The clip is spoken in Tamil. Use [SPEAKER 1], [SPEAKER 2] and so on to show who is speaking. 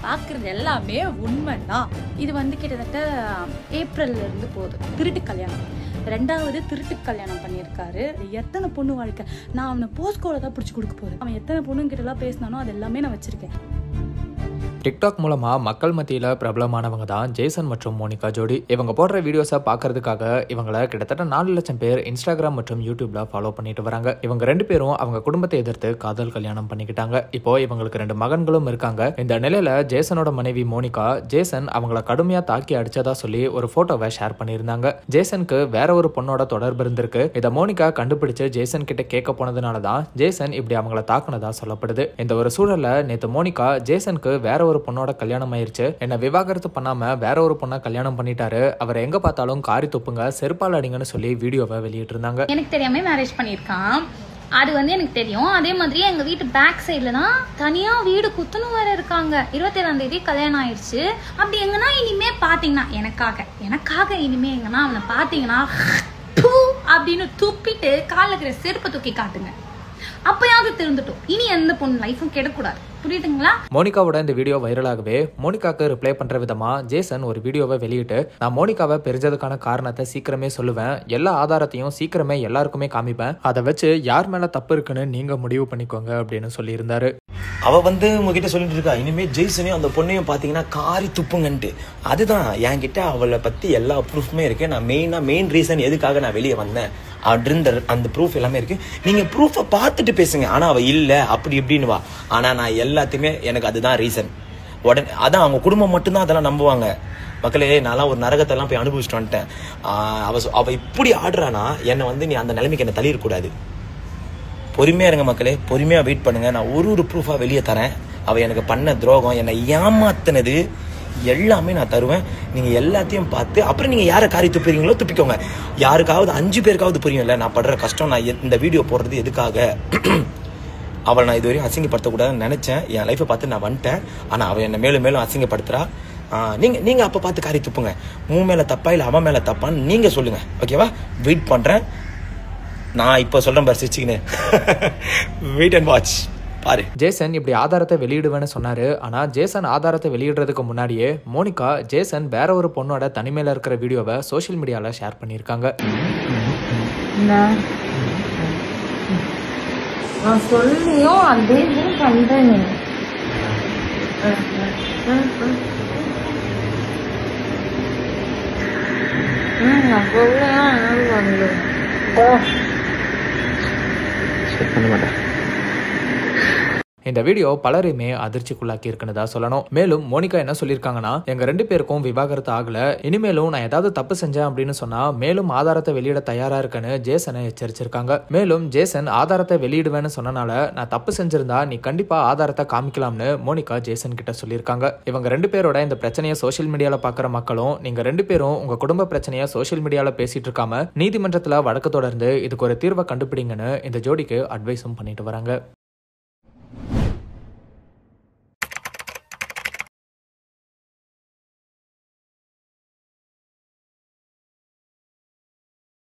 [SPEAKER 1] பார்க்குறது எல்லாமே உண்மைதான். இது வந்து கிட்டத்தட்ட ஏப்ரல்ல இருந்து போகுது. திருட்டு கல்யாணம், 2வது திருட்டு கல்யாணம் பண்ணியிருக்காரு. எத்தனை பொண்ணு வாழ்க்கை, நான் அவனை போஸ்கோல தான் பிடிச்சி கொடுக்க போகிறேன். அவன் எத்தனை பொண்ணுங்கிட்டலாம் பேசினானோ அது எல்லாமே நான் வச்சுருக்கேன்.
[SPEAKER 2] டிக்டாக் மூலமா மக்கள் மத்தியில் பிரபலமானவங்க தான் ஜேசன் மற்றும் மோனிகா ஜோடி. இவங்க போடுற வீடியோஸை பார்க்கறதுக்காக இவங்களை கிட்டத்தட்ட 4 லட்சம் பேர் இன்ஸ்டாகிராம் மற்றும் யூடியூப்ல ஃபாலோ பண்ணிட்டு வராங்க. இவங்க 2 பேரும் அவங்க குடும்பத்தை எதிர்த்து காதல் கல்யாணம் பண்ணிக்கிட்டாங்க. இப்போ இவங்களுக்கு 2 மகன்களும் இருக்காங்க. இந்த நிலையில ஜேசனோட மனைவி மோனிகா ஜேசன் அவங்கள கடுமையா தாக்கி அடிச்சதா சொல்லி ஒரு போட்டோவை ஷேர் பண்ணியிருந்தாங்க. ஜேசனுக்கு வேற ஒரு பொண்ணோட தொடர்பு இருந்திருக்கு. இதை மோனிகா கண்டுபிடிச்சு ஜேசன் கிட்ட கேட்க போனதுனாலதான் ஜேசன் இப்படி அவங்கள தாக்குனதா சொல்லப்படுது. இந்த ஒரு சூழல்ல நேத்து மோனிகா ஜேசனுக்கு வேற ஒரு பொண்ணோட கல்யாணம் ஆயிருச்சு, என்ன விவாகரத்து பண்ணாம வேற ஒரு பொண்ணை கல்யாணம் பண்ணிட்டாரு, அவரை எங்க பார்த்தாலும் காரி துப்புங்க, செருப்பால் அடிங்கன்னு சொல்லி வீடியோவை வெளியிட்டு இருந்தாங்க.
[SPEAKER 3] எனக்கு தெரியாம மேரேஜ் பண்ணியிருக்கான், அது வந்து எனக்கு தெரியும். அதே மாதிரி எங்க வீட்டு பேக் சைட்ல தான் தனியா வீடு குத்துணும் வேற இருக்காங்க. 27ஆம் தேதி கல்யாணம் ஆயிடுச்சு. அப்படி எங்கன்னா இனிமே பாத்தீங்கன்னா எனக்காக இனிமே எங்கன்னா அவனை பாத்தீங்கன்னா அப்படின்னு துப்பிட்டு காலில் இருக்கிற செருப்பை தூக்கி காட்டுங்க. அப்பயாவது திருந்துட்டோம். இனி எந்த பொண்ணு லைஃபும் கெடக்கூடாது. புரியுதுங்களா?
[SPEAKER 2] மோனிகாவோட இந்த வீடியோ வைரலாகவே மோனிகாக்கு ரிப்ளை பண்ற விதமா ஜேசன் ஒரு வீடியோவை வெளியிட்டு, நான் மோனிகாவை பிரிஞ்சதுக்கான காரணத்தை சீக்கிரமே சொல்லுவேன், எல்லா ஆதாரத்தையும் சீக்கிரமே எல்லாருக்குமே காமிப்பேன், அதை வச்சு யார் மேல தப்பு இருக்குன்னு நீங்க முடிவு பண்ணிக்கோங்க அப்படின்னு சொல்லியிருந்தாரு.
[SPEAKER 4] அவ வந்து உங்ககிட்ட சொல்லிட்டு இருக்கா, இனிமே ஜெய்சனையும் அந்த பொண்ணையும் பாத்தீங்கன்னா காரி துப்புங்கன்ட்டு. அதுதான் என்கிட்ட அவளை பத்தி எல்லா ப்ரூஃப்மே இருக்கு. நான் மெயின் ரீசன் எதுக்காக நான் வெளியே வந்தேன் அப்படின்ற அந்த ப்ரூஃப் எல்லாமே இருக்கு. நீங்க ப்ரூஃபை பார்த்துட்டு பேசுங்க. ஆனா அவ இல்ல அப்படி இப்படின்னு வா. ஆனா நான் எல்லாத்தையுமே எனக்கு அதுதான் ரீசன். உடனே அதான் அவங்க குடும்பம் மட்டும்தான் அதெல்லாம் நம்புவாங்க. மக்களே, நான்லாம் ஒரு நரகத்தெல்லாம் போய் அனுபவிச்சுட்டு வந்துட்டேன். அவ இப்படி ஆடுறானா என்னை வந்து நீ அந்த நிலைமைக்கு என்ன தள்ளிடக்கூடாது. பொறுமையா இருங்க மக்களே, பொறுமையா வெயிட் பண்ணுங்க. நான் ஒரு ப்ரூஃபா வெளியே தரேன். அவ எனக்கு பண்ண துரோகம், என்னை ஏமாத்தினது எல்லாமே நான் தருவேன். நீங்க எல்லாத்தையும் பார்த்து அப்புறம் நீங்க யாரை காரி துப்புறீங்களோ துப்பிக்கோங்க. யாருக்காவது 5 பேருக்காவது புரியும்ல நான் படுற கஷ்டம். நான் இந்த வீடியோ போடுறது எதுக்காக, அவளை நான் இதுவரையும் அசிங்கப்படுத்தக்கூடாதுன்னு நினைச்சேன். என் லைஃபை பார்த்து நான் வந்துட்டேன். ஆனா அவள் என்னை மேலும் மேலும் அசிங்கப்படுத்துறா. நீங்க அப்ப பார்த்து காரி துப்புங்க. உன் மேல தப்பா இல்ல அவன் மேல தப்பான்னு நீங்க சொல்லுங்க. ஓகேவா? வெயிட் பண்றேன். நான் இப்ப சொல்றேன் பாரு, சிரிச்சுக்கின்னு வெயிட் அண்ட் வாட்ச்.
[SPEAKER 2] ஜேசன் இப்படி ஆதாரத்தை வெளியிடுவேன்னு சொன்னாரு. ஆனா ஜேசன் ஆதாரத்தை வெளியிடுறதுக்கு முன்னாடியே மோனிகா ஜேசன் வேற ஒரு பொண்ணோட தனிமையில இருக்கிற வீடியோவை சோசியல் மீடியால ஷேர் பண்ணியிருக்காங்க.
[SPEAKER 5] நான் சொல்லியும் அதே பண்றேன். நான் சொல்லையும் வந்து
[SPEAKER 4] பண்ண மாட்டேன்.
[SPEAKER 2] இந்த வீடியோ பலரையுமே அதிர்ச்சிக்குள்ளாக்கி இருக்குன்னு தான் சொல்லணும். மேலும் மோனிகா என்ன சொல்லியிருக்காங்கன்னா, எங்க 2 பேருக்கும் விவாகரத்து ஆகல, இனிமேலும் நான் ஏதாவது தப்பு செஞ்சேன் அப்படின்னு சொன்னா மேலும் ஆதாரத்தை வெளியிட தயாரா இருக்குன்னு ஜேசனை எச்சரிச்சிருக்காங்க. மேலும் ஜேசன் ஆதாரத்தை வெளியிடுவேன்னு சொன்னனால நான் தப்பு செஞ்சிருந்தா நீ கண்டிப்பா ஆதாரத்தை காமிக்கலாம்னு மோனிகா ஜேசன் கிட்ட சொல்லியிருக்காங்க. இவங்க 2 பேரோட இந்த பிரச்சனையை சோசியல் மீடியால பாக்குற மக்களும், நீங்க 2 பேரும் உங்க குடும்ப பிரச்சனையை சோசியல் மீடியால பேசிட்டு இருக்காம நீதிமன்றத்துல வழக்கு தொடர்ந்து இதுக்கு ஒரு தீர்வை கண்டுபிடிங்கன்னு இந்த ஜோடிக்கு அட்வைஸும் பண்ணிட்டு வராங்க.